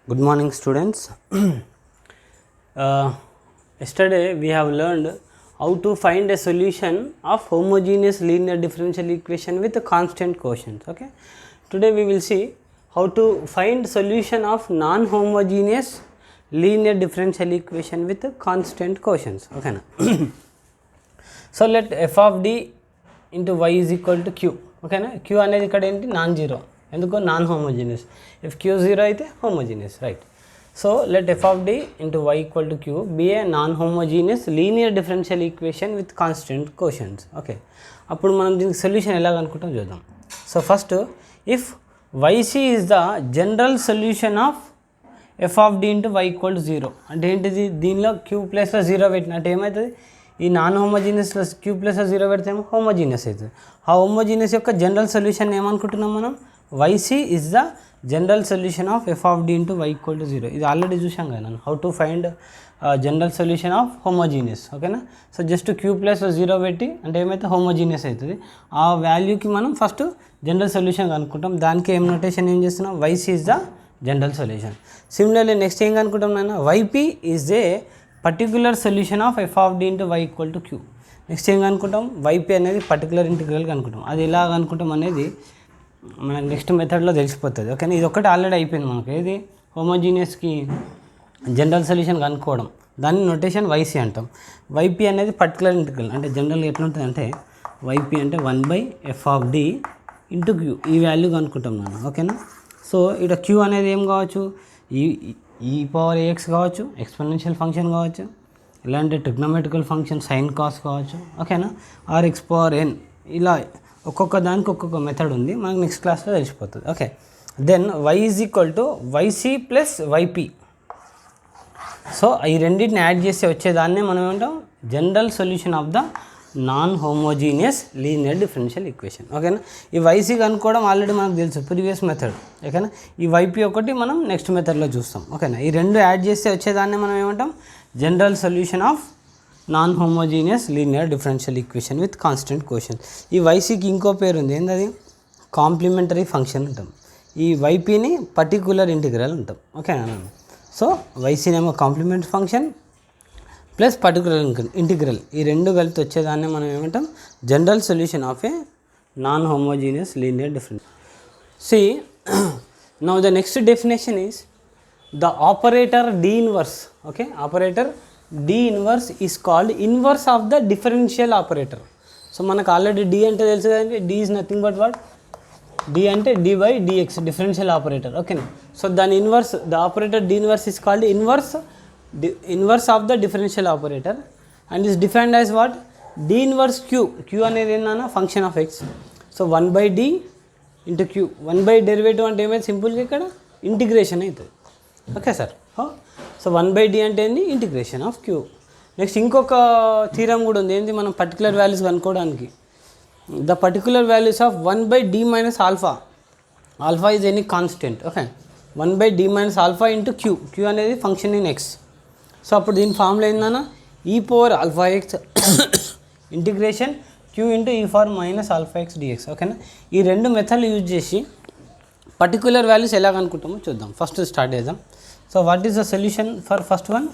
Good morning, students. Yesterday we have learned how to find a solution of homogeneous linear differential equation with constant quotients. Okay. Today we will see how to find solution of non-homogeneous linear differential equation with constant quotients. Okay. Na? So let f of d into y is equal to q. Okay na? Q అనేది ఇక్కడ ఏంటి non zero, ఎందుకో non homogeneous. If Q zero అయితే homogeneous, right. So let F of D into Y equal to Q be a non homogeneous linear differential equation with constant coefficients. Okay, అప్పుడు మనం దీనికి solution ఎలా కనుక్కుంటాం చూద్దాం. So first if YC is the general solution of F of D into Y equal to zero అంటే ఏంటిది, దీనిలో Q ప్లస్లో జీరో పెట్టినట్టు ఏమవుతుంది, ఈ నాన్ హోమోజీనియస్లో క్యూ ప్లస్ జీరో పెడితే ఏమో హోమోజీనియస్ అవుతుంది. ఆ హోమోజీనియస్ యొక్క జనరల్ సొల్యూషన్ ఏమనుకుంటున్నాం మనం, YC is the general solution of F of D into Y equal to zero. ఇది ఆల్రెడీ చూసాం కదా నేను, how to find general solution of homogeneous. ఓకేనా. So just Q plus zero పెట్టి అంటే ఏమైతే హోమోజీనియస్ అవుతుంది. ఆ వాల్యూకి మనం ఫస్ట్ జనరల్ సొల్యూషన్ కనుక్కుంటాం. దానికి ఏం నోటేషన్ ఏం చేస్తున్నాం, YC is the general solution. Similarly next ఏం కనుక్కుంటాం నాన్న, YP is a particular solution of F of D into Y equal to Q. Next ఏం కనుక్కుంటాం, వైపీ అనేది పర్టికులర్ ఇంటిగ్రల్ కనుక్కుంటాం. అది ఎలా కనుక్కుంటాం అనేది మనకు నెక్స్ట్ మెథడ్లో తెలిసిపోతుంది. ఓకేనా. ఇది ఒకటి ఆల్రెడీ అయిపోయింది మనకు, ఏది హోమోజీనియస్కి జనరల్ సొల్యూషన్ కనుక్కోవడం, దాన్ని నొటేషన్ వైసీ అంటాం. వైపీ అనేది పర్టికులర్ ఇంటిగ్రల్ అంటే జనరల్గా ఎట్లుంటుంది అంటే వైపీ అంటే 1/f of D into Q, ఈ వాల్యూ కనుక్కుంటాం మనం. ఓకేనా. సో ఇక్కడ క్యూ అనేది ఏం కావచ్చు, ఈ పవర్ ఏఎక్స్ కావచ్చు, ఎక్స్పోనెన్షియల్ ఫంక్షన్ కావచ్చు, ఇలాంటి ట్రిగ్నోమెట్రికల్ ఫంక్షన్ సైన్ కాస్ కావచ్చు. ఓకేనా. ఆర్ ఎక్స్ పవర్ ఎన్, ఇలా ఒక్కొక్క దానికి ఒక్కొక్క మెథడ్ ఉంది, మనకు నెక్స్ట్ క్లాస్లో తెలిసిపోతుంది. Okay. Then Y is equal to YC plus YP. So ఈ రెండింటిని యాడ్ చేసి వచ్చేదాన్నే మనం ఏమంటాం, general solution of the non homogeneous linear differential equation. ఓకేనా. ఈ వైసీ కనుక్కోవడం ఆల్రెడీ మనకు తెలుసు, ప్రీవియస్ మెథడ్. ఓకేనా. ఈ వైపీ ఒకటి మనం నెక్స్ట్ మెథడ్లో చూస్తాం. ఓకేనా. ఈ రెండు యాడ్ చేస్తే వచ్చేదాన్ని మనం ఏమంటాం, general solution of non homogeneous linear differential equation with constant coefficient. ఈ వైసీకి ఇంకో పేరు ఉంది, ఏంటది, కాంప్లిమెంటరీ ఫంక్షన్ అంటాం. ఈ వైపీని పర్టికులర్ ఇంటిగ్రల్ అంటాం. ఓకేనా. సో వైసీనేమో complementary function plus particular integral, ఈ రెండు కలిపి వచ్చేదాన్ని మనం ఏమంటాం, general solution of a non homogeneous linear difference. See now the next definition is the operator D inverse. Okay, operator D inverse is called inverse of the differential operator. So మనకు already D అంటే తెలుసు కదండి, D is nothing but what, D అంటే D by DX, differential operator. ఓకేనా. So దాని inverse, the operator D inverse is called inverse of the differential operator and is defined as what, D inverse Q. Q అనేది ఏంటన్నా, function of X. So 1/d into Q, 1 derivative అంటే ఏమైతే సింపుల్గా ఇక్కడ integration అవుతుంది. Okay sir. So 1/d అంటే ఏంది, integration of Q. Next ఇంకొక థీరం కూడా ఉంది, ఏంది, మనం పర్టికులర్ వాల్యూస్ కనుక్కోవడానికి, the particular values of 1/d minus alpha. Alpha is any constant. Okay, 1/d minus alpha into Q. Q అనేది ఫంక్షన్ ఇన్ ఎక్స్. సో అప్పుడు దీని ఫార్ములా ఏందన్నా, e power alpha X integration Q into e power minus alpha X DX. ఓకేనా. ఈ రెండు మెథడ్లు use చేసి particular values ఎలా కనుక్కుంటామో చూద్దాం. ఫస్ట్ స్టార్ట్ చేద్దాం. So what is the solution for first one,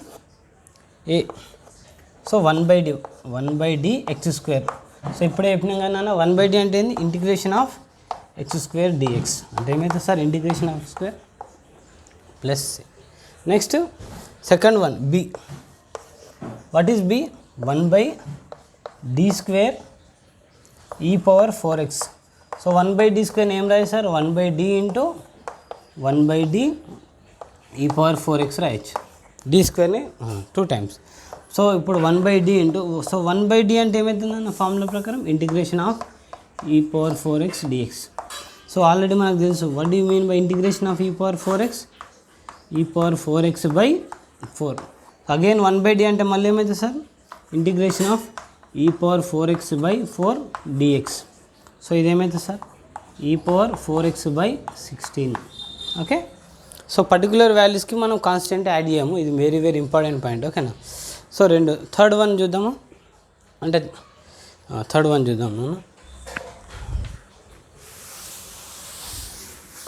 A. So 1/d X square. So ఇప్పుడే చెప్పినాం కానీ నాన్న, 1/d అంటే ఏంది, integration of X square DX అంటే ఏమవుతుంది sir, integration of square plus. Next second one B. What is B, 1/d square e power 4x. So 1/d square ఏం రాయి సార్, 1/d ఇంటూ 1/d ఈ పవర్ 4x రాయొచ్చు. D స్క్వేర్ని 2 times. So ఇప్పుడు 1/d into, so 1/d అంటే ఏమవుతుందన్న formula ప్రకారం, integration of e power 4x dx. So already మనకు తెలుసు, what do you mean by integration of e power 4x, ఈ power 4x by 4. Again 1/d అంటే మళ్ళీ ఏమవుతుంది sir, integration of e power 4x by 4 dx. సో ఇదేమవుతుంది sir, e power 4x by 16. Okay. So particular వాల్యూస్కి మనం constant add చేయము, ఇది వెరీ వెరీ ఇంపార్టెంట్ పాయింట్. ఓకేనా. సో థర్డ్ వన్ చూద్దాము, అంటే థర్డ్ వన్ చూద్దాం.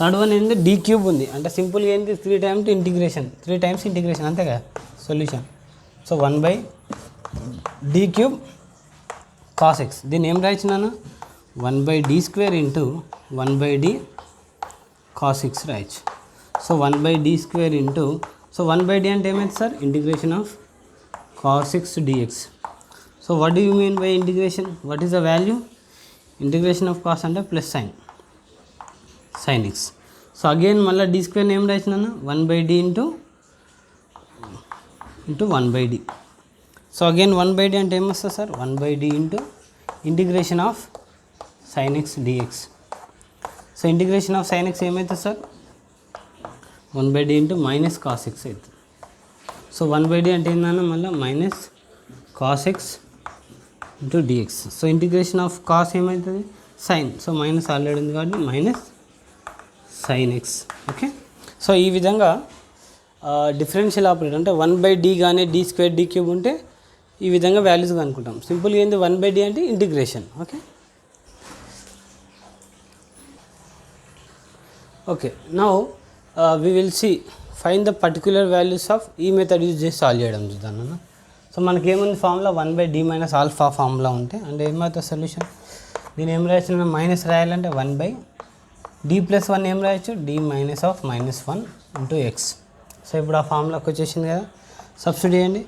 థర్డ్ వన్ ఏంటి d క్యూబ్ ఉంది అంటే సింపుల్గా ఏంటి 3 టైమ్స్ ఇంటిగ్రేషన్ అంతే కదా solution. So 1/d cube cos x దీన్ని ఏం రాయించినాను 1/d² ఇంటూ 1/d cos x రాయచ్చు. So 1/d² into so 1/d అంటే ఏమైంది sir integration of cos x dx. So what do you mean by integration, what is the value, integration of cos అంటే plus sin x. So again మళ్ళీ d² ఏం రాసినాను 1/d into 1/d. So again 1/d అంటే ఏమొస్తుంది sir 1/d into integration of sin x dx. So integration of sin x ఏమవుతుంది sir 1/d into minus cos x అవుతుంది. So 1/d అంటే ఏంటన్నా మళ్ళీ minus cos x into dx. So integration of cos ఏమవుతుంది sin, so minus already ఉంది కాబట్టి minus sin x. Okay, so ఈ విధంగా డిఫరెన్షియల్ ఆపరేటర్ అంటే 1/d కానీ d² d క్యూబ్ ఉంటే ఈ విధంగా వాల్యూస్ కనుక్కుంటాం. సింపుల్గా ఏంది 1/d అంటే integration. Okay okay now we will see find the particular values of ఈ మెథడ్ యూజ్ చేసి సాల్వ్ చేయడం చూద్దాం అన్న. సో మనకి ఏముంది formula 1/d minus alpha formula ఉంటే అంటే ఏమవుతుంది సొల్యూషన్, దీని ఏం రాయచ్చు మైనస్ రాయాలంటే 1/d + 1 ఏం రాయచ్చు d minus of -1 into X. So ఇప్పుడు ఆ ఫార్ములాకి వచ్చేసింది కదా, సబ్స్టిట్యూట్ చేయండి.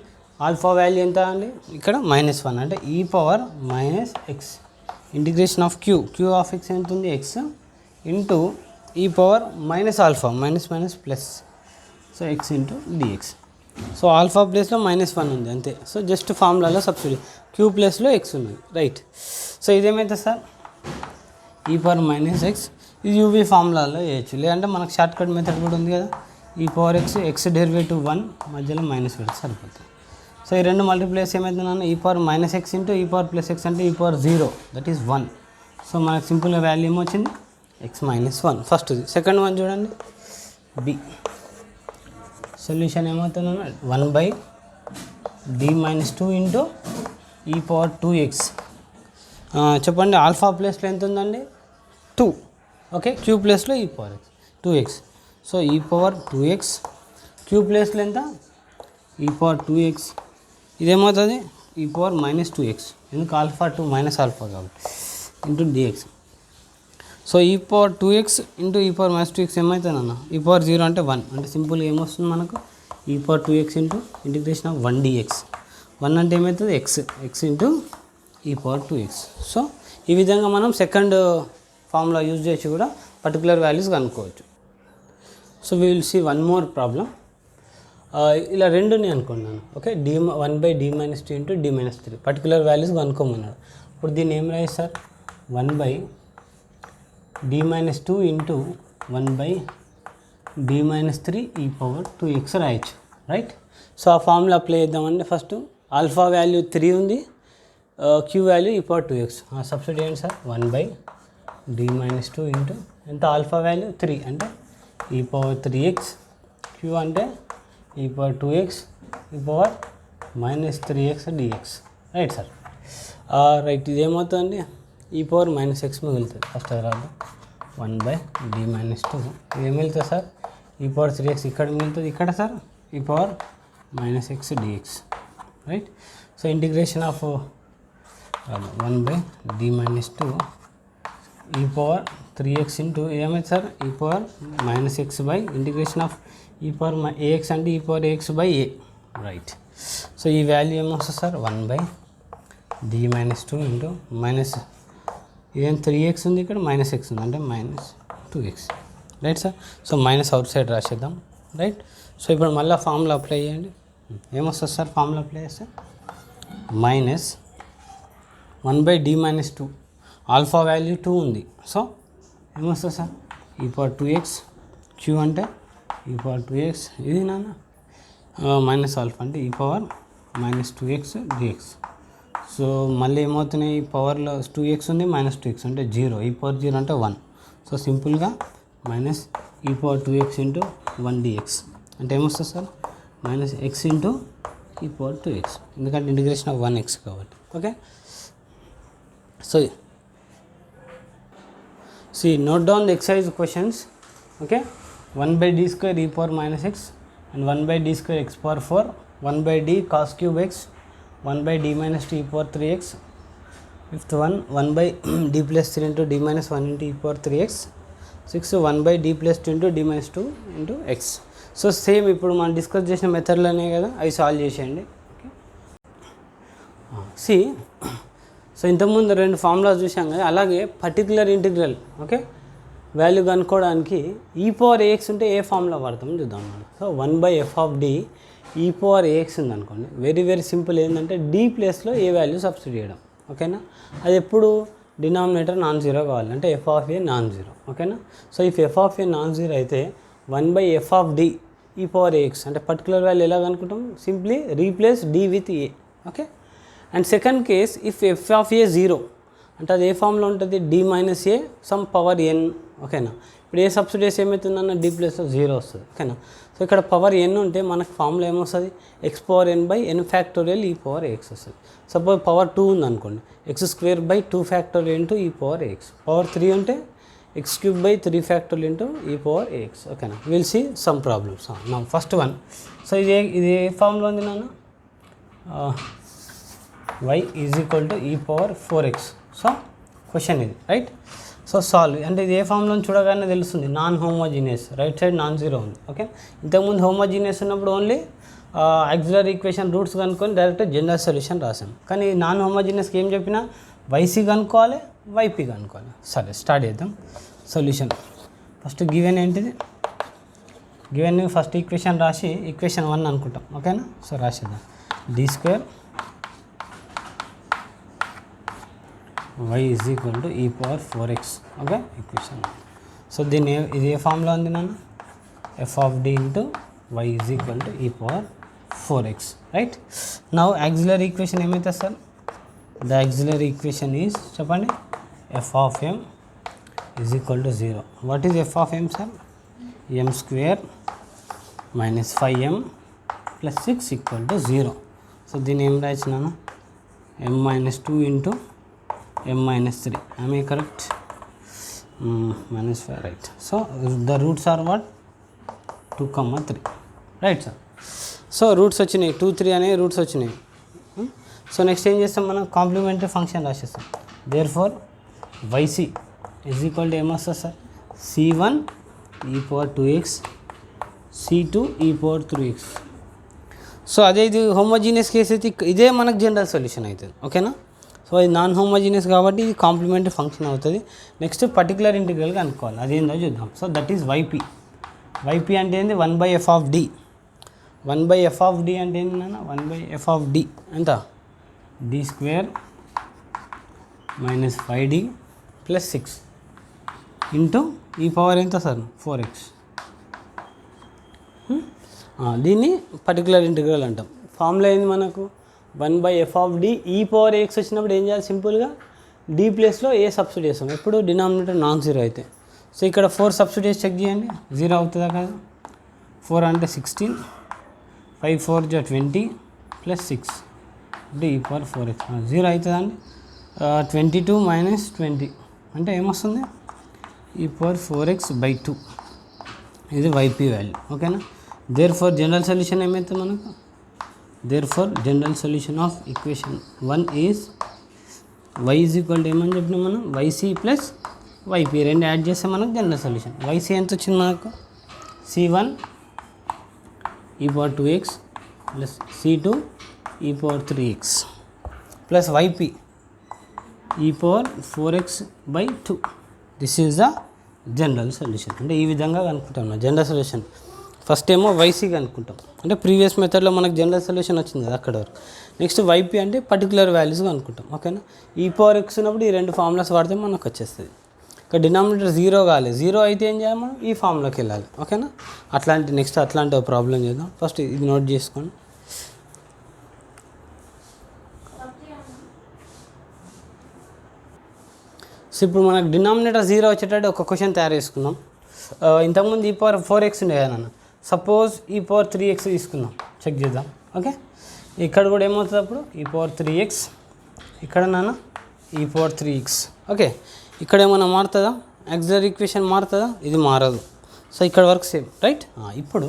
ఆల్ఫా వాల్యూ ఎంత అండి ఇక్కడ -1 అంటే e power -x integration of q of x ఎంత ఉంది x into e power minus alpha minus plus so x into dx. So alpha ప్లేస్లో -1 ఉంది అంతే. సో జస్ట్ ఫార్ములాలో సబ్స్టిట్యూట్ q ప్లేస్లో x ఉన్నది రైట్. సో ఇదేమైతే సార్ e పవర్ -x ఇది యూవీ ఫార్ములాలో వేయచ్చు, లేదంటే మనకు షార్ట్ కట్ మెథడ్ కూడా ఉంది కదా e పవర్ x డెరివేటివ్ 1 మధ్యలో మైనస్ పెడితే సరిపోతుంది. సో ఈ రెండు మల్టిప్లేస్ ఏమవుతుందన్న e power -x into e power plus x అంటే e power 0 that is 1. So మనకు సింపుల్గా వాల్యూ ఏమొచ్చింది x -1 ఫస్ట్ది. సెకండ్ వన్ చూడండి b, సొల్యూషన్ ఏమవుతుందన్న 1/d - 2 into e power 2x. చెప్పండి ఆల్ఫా ప్లేస్లో ఎంత ఉందండి 2, ఓకే q ప్లేస్లో e power x 2x. So e power 2x q ప్లేస్లో ఎంత e పవర్ 2x, ఇదేమవుతుంది e పవర్ -2x ఎందుకు ఆల్ఫా 2 మైనస్ ఆల్ఫా కాబట్టి into dx. So e power 2x into e power -2x ఏమవుతుంది అన్న e పవర్ 0 అంటే 1 అంటే సింపుల్గా ఏమొస్తుంది మనకు e power 2x into integration of 1 dx. 1 అంటే ఏమవుతుంది x into e power 2x. So ఈ విధంగా మనం సెకండ్ ఫార్ములా యూజ్ చేసి కూడా పర్టికులర్ వాల్యూస్ కనుక్కోవచ్చు. So we will see one more problem. ఇలా రెండుని అనుకున్నాను okay 1/d - 2 into d - 3 particular values కనుక్కోమన్నాడు. ఇప్పుడు దీన్ని ఏం రాయి sir 1/d - 2 into 1/d - 3 e power 2x రాయొచ్చు రైట్. సో ఆ ఫార్ములా అప్లై చేద్దామండి. ఫస్ట్ ఆల్ఫా వాల్యూ 3 ఉంది, q value e power 2x substitute చేయండి సార్ 1/d - 2 ఇంటూ ఎంత ఆల్ఫా వాల్యూ 3 అంటే e పవర్ 3x, q అంటే e power 2x e power -3x dx right sir right. ఇది ఏమవుతుందండి e power -x మిగులుతుంది first రాదు 1/d - 2 ఇది ఏం మిగులుతుంది సార్ e పవర్ 3x ఇక్కడ మిగులుతుంది ఇక్కడ sir e power -x dx right. So integration of 1/d - 2 e power 3x into ఏమైంది sir e power -x by integration of e power ax అంటే e power ax by a right. So ఈ value ఏమొస్తుంది sir 1/d - 2 into minus ఇదేం 3x ఉంది ఇక్కడ -x ఉంది అంటే -2x right sir. So minus outside రాసేద్దాం right. So ఇప్పుడు మళ్ళీ ఫార్ములా అప్లై చేయండి. ఏమొస్తుంది సార్ ఫార్ములా అప్లై చేస్తే -1/d - 2 ఆల్ఫా వాల్యూ 2 ఉంది. సో ఏమొస్తుంది sir e power 2x q అంటే e పవర్ 2x ఇది నాన్న మైనస్ ఆల్ఫా అంటే e power -2x dx. So మళ్ళీ ఏమవుతున్నాయి ఈ పవర్లో 2x ఉంది -2x అంటే 0 e పవర్ 0 అంటే 1. సో సింపుల్గా -e power 2x into 1 dx అంటే ఏమొస్తుంది sir -x into e power 2x ఎందుకంటే ఇంటిగ్రేషన్ ఆఫ్ 1x కాబట్టి okay. So see note down the exercise questions okay 1/d square e power minus x and 1/d square x power 4, 1/d cos cube x, 1/d minus 2 e power 3x, fifth one 1/d plus 3 into d minus 1 into e power 3x, 6 1/d plus 2 into d minus 2 into x. So same ఇప్పుడు మనం discuss చేసిన మెథడ్లోనే కదా అవి solve చేసేయండి. Okay C so ఇంతకుముందు 2 formulas చూసాం కదా, అలాగే పర్టికులర్ ఇంటిగ్రల్ ఓకే వాల్యూ కనుక్కోవడానికి ఈ పవర్ ఏఎక్స్ ఉంటే ఏ ఫార్ములా వాడతామో చూద్దాం మనం. సో 1/f(d) ఈ పవర్ ఏఎక్స్ ఉంది అనుకోండి, వెరీ వెరీ సింపుల్. ఏంటంటే d ప్లేస్లో ఏ వాల్యూ సబ్స్టిట్యూట్ చేయడం. ఓకేనా, అది ఎప్పుడు డినామినేటర్ నాన్ జీరో కావాలి, అంటే f(a) నాన్ జీరో. ఓకేనా, so if f(a) non zero అయితే 1/f(d) ఈ పవర్ ఏఎక్స్ అంటే పర్టికులర్ వాల్యూ ఎలా కనుక్కుంటాం, simply replace d with a. Okay, and second case if f(a) zero అంటే అది ఏ ఫామ్లో ఉంటుంది, d minus a some power n. ఓకేనా, ఇప్పుడు ఏ సబ్స్టిట్యూట్ ఏమవుతుందన్న d ప్లస్లో జీరో వస్తుంది. ఓకేనా, సో ఇక్కడ పవర్ n ఉంటే మనకు ఫామ్లో ఏమొస్తుంది, x^n/n ఫ్యాక్టోరియల్ ఈ పవర్ ఏఎక్స్ వస్తుంది. సపోజ్ పవర్ 2 ఉంది అనుకోండి, x² factorial into e power AX. Power 3 ఉంటే x³ factorial into e power AX. ఓకేనా, విల్ సీ సమ్ ప్రాబ్లమ్స్. నా ఫస్ట్ వన్, సో ఇది ఏ ఫామ్లో ఉంది నాన్న, y = e⁴x. సో క్వశ్చన్ ఇది రైట్. సో సాల్వ్ అంటే ఇది ఏ ఫామ్లో చూడగానే తెలుస్తుంది, non homogeneous, right side non zero ఉంది. ఓకే, ఇంతకుముందు హోమోజీనియస్ ఉన్నప్పుడు ఓన్లీ ఆక్సిలరీ ఈక్వేషన్ రూట్స్ కనుక్కొని డైరెక్ట్ జనరల్ సొల్యూషన్ రాసాం. కానీ నాన్ హోమోజీనియస్కి ఏం చెప్పినా వైసీ కనుక్కోవాలి, వైపీ కనుక్కోవాలి. సరే స్టార్ట్ చేద్దాం సొల్యూషన్. ఫస్ట్ గివెన్ ఏంటిది, గివెన్ ఫస్ట్ ఈక్వేషన్ రాసి ఈక్వేషన్ 1 అనుకుంటాం. ఓకేనా, సో రాసేద్దాం d² y = e⁴x. Okay, equation. So దీన్ని ఇది ఏ ఫామ్లో ఉంది నాన్న, f(d) * y = e⁴x. Right, now auxiliary equation ఏమైతే sir, the auxiliary equation is చెప్పండి, f(m) = 0. What is f(m) sir, m² - 5m + 6 = 0. So దీన్ని ఏం రాయించినాను, m - 2 into m - 3. am I correct? -5, right. So the roots are what, 2, 3. Right sir. So roots వచ్చినాయి, 2, 3 అనే roots వచ్చినాయి. So next ఏం చేస్తాం మనం, complementary function రాసేస్తాం. దేర్ ఫోర్ yc = ఏమొస్తుంది sir, c1 e⁴2x, c2 e⁴3x. So అదే ఇది హోమోజీనియస్ కేసు అయితే ఇదే మనకు జనరల్ సొల్యూషన్ అవుతుంది. ఓకేనా, సో ఇది నాన్ హోమోజీనియస్ కాబట్టి ఇది కాంప్లిమెంటరీ ఫంక్షన్ అవుతుంది. నెక్స్ట్ పర్టికులర్ ఇంటిగ్రల్గా అనుకోవాలి, అదేందో చూద్దాం. So that is YP. YP అంటే ఏంది, 1/f(d). 1/f(d) అంటే ఏంటి నాన్న, 1/f(d) ఎంత, d² - 5d + 6 into e power ఎంత సార్, 4x. దీన్ని పర్టికులర్ ఇంటిగ్రల్ అంటాం. ఫార్ములా ఏంది మనకు, 1/f(d) e⁴x వచ్చినప్పుడు ఏం చేయాలి, సింపుల్గా d ప్లేస్లో ఏ సబ్స్టిట్యూట్ చేస్తాం, ఎప్పుడు డినామినేటర్ నాన్ జీరో అయితే. సో ఇక్కడ 4 సబ్స్టిట్యూట్ చెక్ చేయండి, 0 అవుతుందా కదా. 4 అంటే 16, 5 4 = 20 + 6 అంటే e⁴x. 0 అవుతుందా అండి, 22 - 20 అంటే ఏమొస్తుంది, e⁴x/2. ఇది వైపీ వాల్యూ. ఓకేనా, దేర్ ఫోర్ జనరల్ సొల్యూషన్ ఏమవుతుంది మనకు, therefore general solution of equation 1 is y = ఏమని చెప్పినాం మనం, yc + yp రెండు యాడ్ చేస్తే మనకు జనరల్ సొల్యూషన్. yc ఎంత వచ్చింది మనకు, c1 e⁴2x + c2 e⁴3x + yp e⁴4x/2. This is the general solution. అంటే ఈ విధంగా కనుక్కుంటాం జనరల్ సొల్యూషన్. ఫస్ట్ ఏమో వైసీ కనుక్కుంటాం, అంటే ప్రీవియస్ మెథడ్లో మనకు జనరల్ సొల్యూషన్ వచ్చింది కదా అక్కడ వరకు. నెక్స్ట్ వైపీ అంటే పర్టికులర్ వాల్యూస్ కనుక్కుంటాం. ఓకేనా, e⁴x ఉన్నప్పుడు ఈ 2 ఫార్ములాస్ వాడితే మనకు వచ్చేస్తుంది. ఇక్కడ డినామినేటర్ 0 కాలేదు, 0 అయితే ఏం చేయాలి మనం, ఈ ఫార్ములాకి వెళ్ళాలి. ఓకేనా, నెక్స్ట్ అట్లాంటి ప్రాబ్లం చేద్దాం. ఫస్ట్ ఇది నోట్ చేసుకోండి. సో ఇప్పుడు మనకు డినామినేటర్ 0 వచ్చేటట్టు ఒక క్వశ్చన్ తయారు చేసుకుందాం. ఇంతకుముందు e⁴x ఉండే కదా నాన్న, సపోజ్ e⁴3x తీసుకుందాం, చెక్ చేద్దాం. ఓకే, ఇక్కడ కూడా ఏమవుతుంది అప్పుడు e⁴3x, ఇక్కడ నాన్న e⁴3x. ఓకే, ఇక్కడ ఏమైనా మారుతుందా, యాక్సిలరీ ఈక్వేషన్ మారుతుందా, ఇది మారదు. సో ఇక్కడ వరకు సేమ్ రైట్. ఇప్పుడు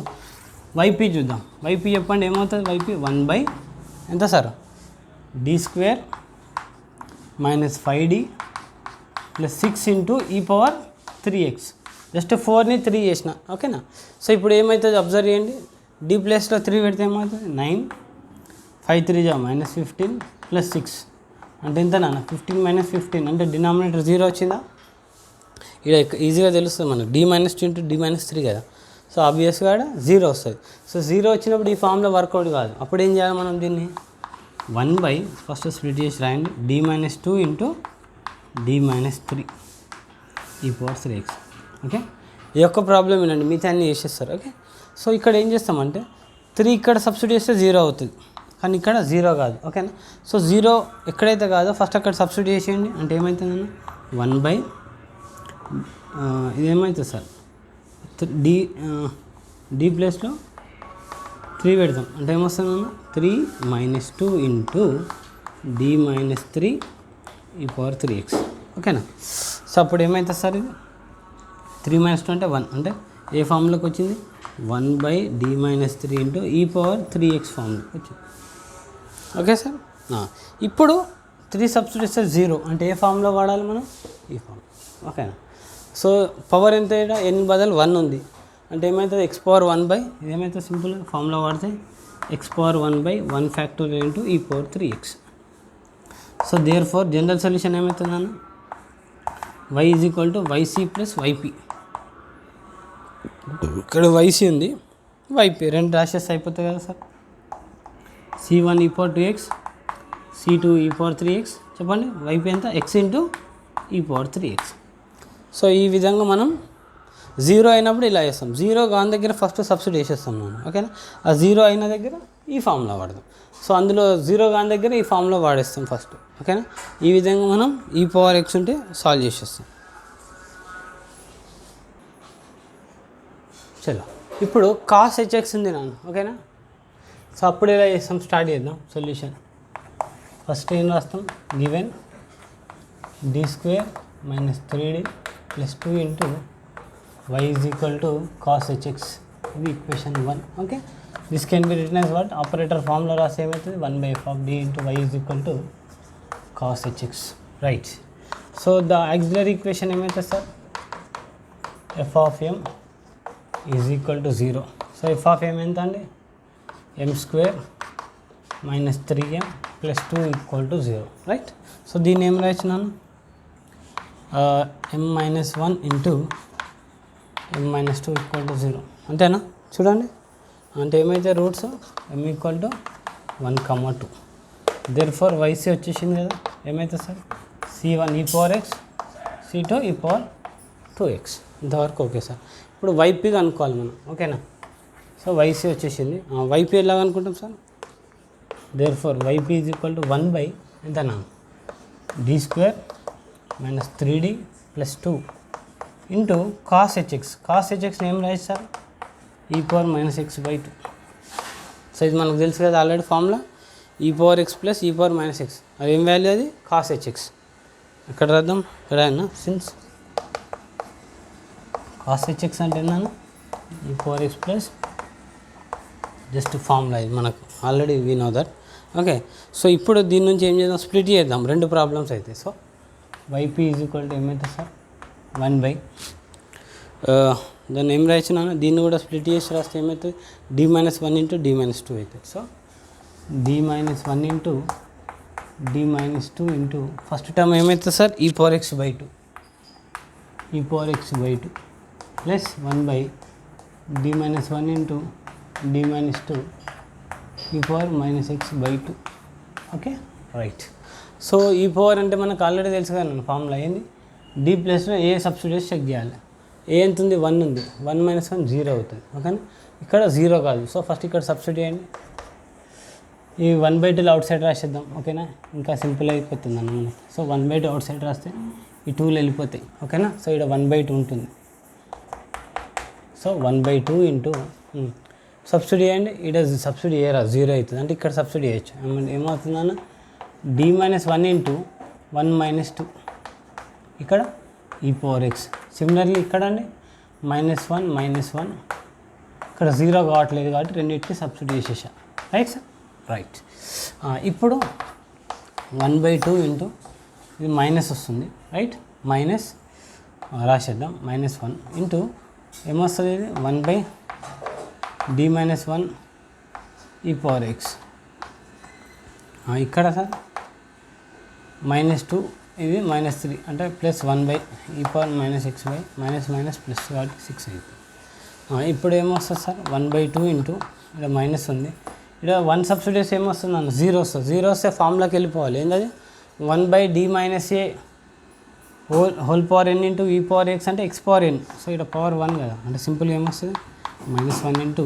వైపీ చూద్దాం. వైపీ చెప్పండి ఏమవుతుంది? వైపీ 1 ఎంత sir? d² - 5d + 6 × e⁻3x. Just 4ని 3 చేసిన, ఓకేనా? సో ఇప్పుడు ఏమవుతుంది అబ్జర్వ్ చేయండి. d ప్లేస్లో 3 పెడితే ఏమవుతుంది? 9, 5 3 -15 + 6 అంటే ఎంత నాన్న? 15 - 15 అంటే డినామినేటర్ 0 వచ్చిందా? ఇక్కడ ఈజీగా తెలుస్తుంది మనకు. d - 2 × d - 3 కదా. సో ఆబ్వియస్గా 0 వస్తుంది. సో 0 వచ్చినప్పుడు ఈ ఫామ్లో వర్కౌట్ కాదు. అప్పుడు ఏం చేయాలి మనం? దీన్ని 1 ఫస్ట్ స్ప్లిట్ చేసి రాయండి. d - 2 × d - 3 e⁻3x. ఓకే, ఈ యొక్క ప్రాబ్లం వినండి, మిగతా అన్నీ చేసేస్తారు. ఓకే, సో ఇక్కడ ఏం చేస్తామంటే 3 ఇక్కడ సబ్స్టిట్యూట్ చేస్తే 0 అవుతుంది, కానీ ఇక్కడ 0 కాదు. ఓకేనా? సో 0 ఎక్కడైతే కాదో ఫస్ట్ అక్కడ సబ్స్టిట్యూట్ చేసేయండి. అంటే ఏమవుతుందన్న? 1 ఇదేమవుతుంది సార్? d ప్లేస్లో 3 పెడతాం అంటే ఏమొస్తుందన్న? 3 - 2 × d - 3 e⁻3x. ఓకేనా? సో అప్పుడు ఏమవుతుంది సార్? ఇది 3 - 2 అంటే 1, అంటే ఏ ఫామ్లోకి వచ్చింది? 1/d - 3 × e⁻3x ఫామ్లోకి వచ్చింది. Okay sir. ఇప్పుడు 3 సబ్స్టిట్యూట్ చేస్తే 0 అంటే ఏ ఫామ్లో వాడాలి మనం? ఈ ఫామ్. ఓకేనా? సో పవర్ ఎంత? n బదులు 1 ఉంది అంటే ఏమవుతుంది? x⁻1/, ఇది ఏమవుతుంది? సింపుల్ ఫామ్లో వాడితే x⁻1/1 factorial × e⁻3x. So therefore general solution ఏమవుతుందన్న? y = yc + yp. ఇక్కడ yc ఉంది, yp రెండు రాషెస్ అయిపోతాయి కదా sir. c1 e⁻2x, c2 e⁻3x. చెప్పండి yp ఎంత? x × e⁻3x. సో ఈ విధంగా మనం 0 అయినప్పుడు ఇలా చేస్తాం. 0 కాని దగ్గర ఫస్ట్ సబ్స్టిట్యూట్ చేసేస్తాం మనం. ఓకేనా? ఆ 0 అయిన దగ్గర ఈ ఫామ్లో వాడదాం. సో అందులో 0 కాని దగ్గర ఈ ఫామ్లో వాడేస్తాం ఫస్ట్. ఓకేనా? ఈ విధంగా మనం e⁻x ఉంటే సాల్వ్ చేసేస్తాం. చలో, ఇప్పుడు cos hx ఉంది నాన్న. ఓకేనా? సో అప్పుడు ఎలా చేస్తాం? స్టార్ట్ చేద్దాం సొల్యూషన్. ఫస్ట్ ఏం రాస్తాం? Given d² - 3d + 2 × y = cos hx. ఇది equation 1. Okay, this can be written as what? Operator ఫామ్లో రాస్తే ఏమవుతుంది? 1/f(d) × y = cos hx. Right. So the auxiliary equation ఏమవుతుంది సార్? f(m) = 0. సో f(m) ఎంత అండి? m² - 3m + 2 = 0. రైట్. సో దీన్ని ఏం రాయించినాను? m - 1 × m - 2 = 0. అంతేనా? చూడండి, అంటే ఏమైతే roots m = 1, 2. Therefore yc వచ్చేసింది కదా. ఏమైతే sir? c1 e⁻x, c2 e⁻2x. ఇంతవరకు ఓకే సార్. ఇప్పుడు yp కనుక్కోవాలి మనం. ఓకేనా? సో yc వచ్చేసింది. yp ఎలా అనుకుంటాం సార్? దేర్ ఫోర్ yp = 1 ఎంతనా? d² - 3d + 2 × cos hx. cos hx ఏం రాయచ్చు సార్? e⁻−x/2. సో ఇది మనకు తెలుసు కదా ఆల్రెడీ ఫార్ములా. e⁻x + e⁻−x, అది ఏం వాల్యూ? అది cos hx. ఎక్కడ రాద్దాం? రాయన్నా. సిన్స్ cos hx అంటే ఏందన్నా? e⁻x + జస్ట్ ఫార్ములా, ఇది మనకు already we know that. Okay, so ఇప్పుడు దీని నుంచి ఏం చేద్దాం? స్ప్లిట్ చేద్దాం, రెండు ప్రాబ్లమ్స్ అయితే. సో yp = ఏమైతే సార్? 1/, దాన్ని ఏం రాయించినా దీన్ని కూడా స్ప్లిట్ చేసి రాస్తే ఏమవుతుంది? d - 1 × d - 2 అవుతుంది. So d - 1 × d - 2 first term ఏమవుతుంది sir? e⁻x/2 e⁻x/2 + 1/d - 1 × d - 2 e⁻−x/2. Okay, right. So ఈ పవర్ అంటే మనకు ఆల్రెడీ తెలుసు కదా ఫార్ములా ఏంది? d ప్లస్లో ఏ సబ్స్టిట్యూట్ చెక్ చేయాలి. ఏ ఎంత ఉంది? 1 ఉంది. 1 - 1 0 అవుతుంది. ఓకేనా? ఇక్కడ 0 కాదు. సో ఫస్ట్ ఇక్కడ సబ్స్టిట్యూట్ చేయండి. ఈ 1/2 అవుట్ సైడ్ రాసేద్దాం. ఓకేనా? ఇంకా సింపుల్ అయిపోతుంది అన్న మనకి. సో 1/2 అవుట్ సైడ్ రాస్తే ఈ 2లు వెళ్ళిపోతాయి. ఓకేనా? సో ఇక్కడ 1/2 ఉంటుంది. సో 1/2 సబ్స్టిట్యూట్ చేయండి. ఇక్కడ సబ్స్టిట్యూట్ చేయరా? 0 అవుతుంది. అంటే ఇక్కడ సబ్స్టిట్యూట్ చేయొచ్చు. ఏమవుతుందన్న? d - 1 × 1 - 2 ఇక్కడ e⁻x. సిమిలర్లీ ఇక్కడ అండి -1 ఇక్కడ 0 కావట్లేదు కాబట్టి రెండింటికి సబ్స్టిట్యూట్ చేసేసా. Right sir? రైట్. ఇప్పుడు 1/2 ఇంటూ ఇది మైనస్ వస్తుంది. రైట్? మైనస్ రాసేద్దాం. -1 ఇంటూ ఏమొస్తుంది, ఇది 1/d-1 e power x. ఇక్కడ సార్ -2 ఇది -3 అంటే plus 1/e power -x minus plus కాబట్టి 6 అవుతుంది. ఇప్పుడు ఏమొస్తుంది సార్, 1/2 ఇంటూ ఇక్కడ మైనస్ ఉంది, ఇక్కడ 1 సబ్స్టిట్యూట్ ఏమొస్తుంది అన్న 0 వస్తుంది. 0 వస్తే ఫార్ములాకి వెళ్ళిపోవాలి. ఏంటది, 1/d - a whole power n into e power x అంటే x power n. సో ఇక్కడ పవర్ 1 కదా, అంటే సింపుల్గా ఏమొస్తుంది, -1 into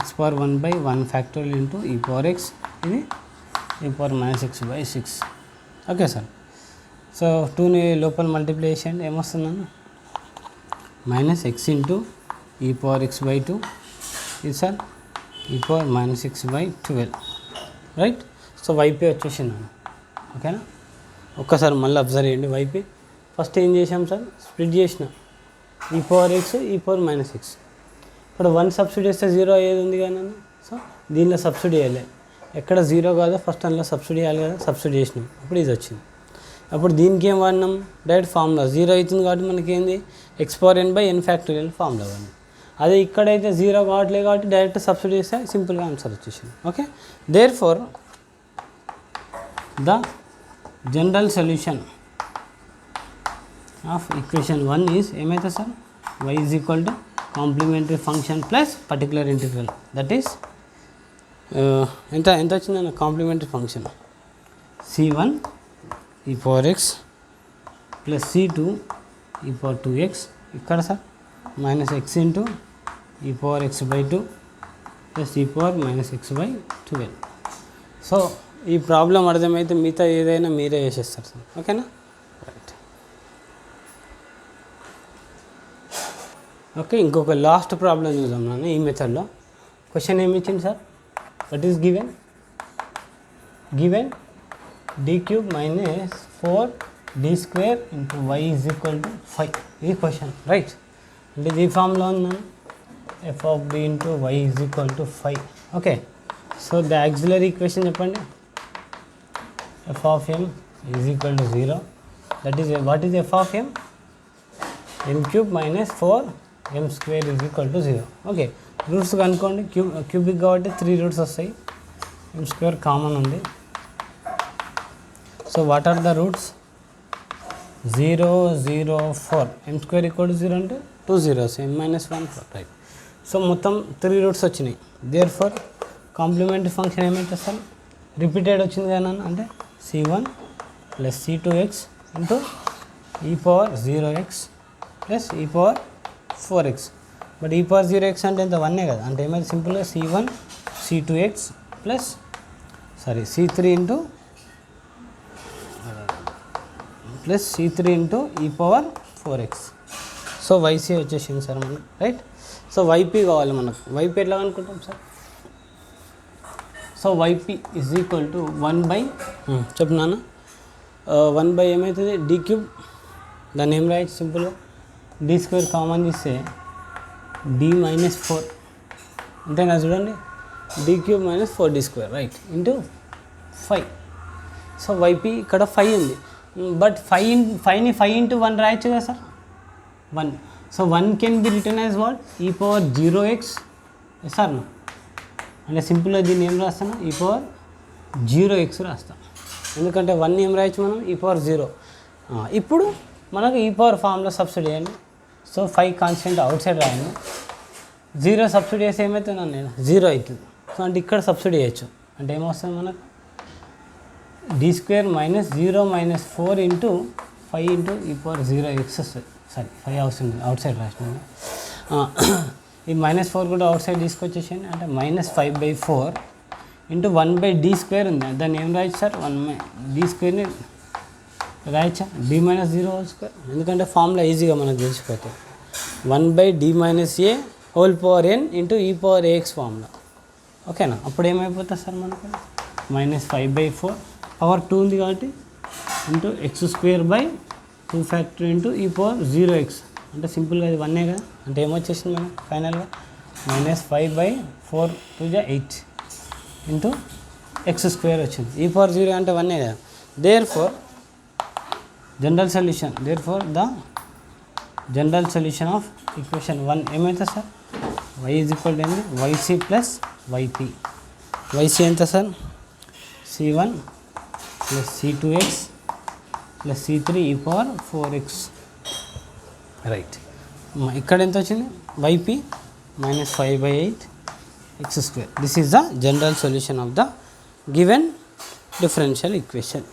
x power 1/1 factorial into e power x, ఇది e power -x/6. Okay sir. So 2ని లోపల మల్టిప్లై చేయండి, ఏమొస్తుందన్న -x into e power x/2, ఇది sir e power -x/12. Right? So YP వచ్చేసింది. ఓకేనా? ఒక్కసారి మళ్ళీ అబ్జర్వ్ చేయండి. వైపీ ఫస్ట్ ఏం చేసాం సార్, స్ప్లిట్ చేసిన e power x e power -x. ఇప్పుడు 1 సబ్స్టిట్యూట్ చేస్తే 0 అయ్యేది ఉంది కానీ నన్ను, సో దీనిలో సబ్స్టిట్యూట్ చేయాలి. ఎక్కడ 0 కాదో ఫస్ట్ అందులో సబ్స్టిట్యూట్ చేయాలి కదా, సబ్స్టిట్యూట్ చేసినాం, అప్పుడు ఇది వచ్చింది. అప్పుడు దీనికి ఏం వాడినాం, డైరెక్ట్ ఫార్ములా 0 అవుతుంది కాబట్టి మనకి ఏంది, x power n/n factorial formula వాడినాం. అదే ఇక్కడైతే 0 కావట్లేదు కాబట్టి డైరెక్ట్ సబ్స్టిట్యూట్ చేస్తే సింపుల్గా ఆన్సర్ వచ్చేసింది. Okay, therefore the general solution of equation 1 is ఏమవుతుంది sir, y is equal to complementary function plus particular integral. That is ఎంత వచ్చిందన్న complementary function, c1 e power x plus c2 e power 2x. ఇక్కడ sir -x into e power x/2 plus e power -x/12. So ఈ problem అర్థమైతే మిగతా ఏదైనా మీరే చేసేస్తారు sir. ఓకేనా? రైట్. ఓకే, ఇంకొక లాస్ట్ ప్రాబ్లం చూద్దాం నాన్న ఈ మెథడ్లో. క్వశ్చన్ ఏమి ఇచ్చింది sir, what is given d³ - 4d² into y is equal to 5. ఇది క్వశ్చన్. రైట్? అంటే ఈ ఫామ్లో ఉందని f(b) into y is equal to 5. Okay, so the auxiliary equation చెప్పండి, f(m) is equal to 0. That is what is f(m)? m³ - 4m² is equal to 0. Okay, roots కనుక్కోండి. Cubic కాబట్టి 3 roots వస్తాయి, m² common ఉంది. So what are the roots, 0 0 4, m² equal to 0 అంటే 2 zeros, m - 1 4. Right? So మొత్తం 3 roots వచ్చినాయి. There four complimentary function ఏమైతే sir repeated వచ్చింది కదా అంటే c1 plus c2x into e power 0x plus e power 4x. But e power 0x అంటే ఎంత, 1 కదా, అంటే ఏమైతే సింపుల్గా c1 c2x plus c3 into plus c3 into e power 4x. So yc వచ్చేసింది సార్ మనకు. రైట్? సో yp కావాలి మనకు. yp ఎట్లా అనుకుంటాం sir, so yp is equal to 1/, చెప్తున్నాను, 1/ ఏమవుతుంది, d³. దాన్ని ఏం రాయచ్చు సింపుల్గా, d² కామన్ తీస్తే d - 4 అంతేనా, చూడండి, d³ - 4d². Right? Into 5. So yp ఇక్కడ 5 ఉంది, బట్ 5ని 5 ఇంటూ 1 రాయచ్చు కదా sir, 1. So 1 can be return as what, e power 0x. Sir నా అంటే సింపుల్గా దీన్ని ఏం రాస్తాను, e power 0x రాస్తాం, ఎందుకంటే 1 ఏం రాయచ్చు మనం, e power 0. ఇప్పుడు మనకు e power ఫామ్లో సబ్స్టిట్యూట్ చేయండి. సో 5 కాన్స్టెంట్ అవుట్ సైడ్ రాయండి, 0 సబ్స్టిట్యూట్ చేస్తే ఏమవుతుంది నేను 0 అవుతుంది. సో అంటే ఇక్కడ సబ్స్టిట్యూట్ చేయొచ్చు, అంటే ఏమొస్తుంది మనకు, d² - 0 - 4 into 5 into e power 0x వస్తుంది. 5 వస్తుంది, అవుట్ సైడ్ రాసినాను. ఈ -4 కూడా అవుట్ సైడ్ తీసుకొచ్చేసాను, అంటే -5/4 ఇంటూ 1/d² ఉంది, దాన్ని ఏం రాయచ్చు సార్, 1/d²ని రాయచ్చా, d - 0², ఎందుకంటే ఫార్ములా ఈజీగా మనకు తెలిసిపోతుంది. 1/d - a whole power n into e power ax formula. ఓకేనా? అప్పుడు ఏమైపోతుంది సార్ మనకు, -5/4 పవర్ 2 ఉంది కాబట్టి into x² by 2 factor into e power 0x. అంటే సింపుల్గా ఇది 1 కదా, అంటే ఏమొచ్చేసింది మనం ఫైనల్గా -5/4 ఇంటూ x² వచ్చింది. e⁴ అంటే 1 కదా. Therefore general solution of equation 1 ఏమవుతుంది sir, y = yc plus yp. yc ఎంత sir, c1 plus c2x plus c3 e⁴x. Right, ఇక్కడ ఎంత వచ్చింది, yp -5/8 x². This is the general solution of the given differential equation.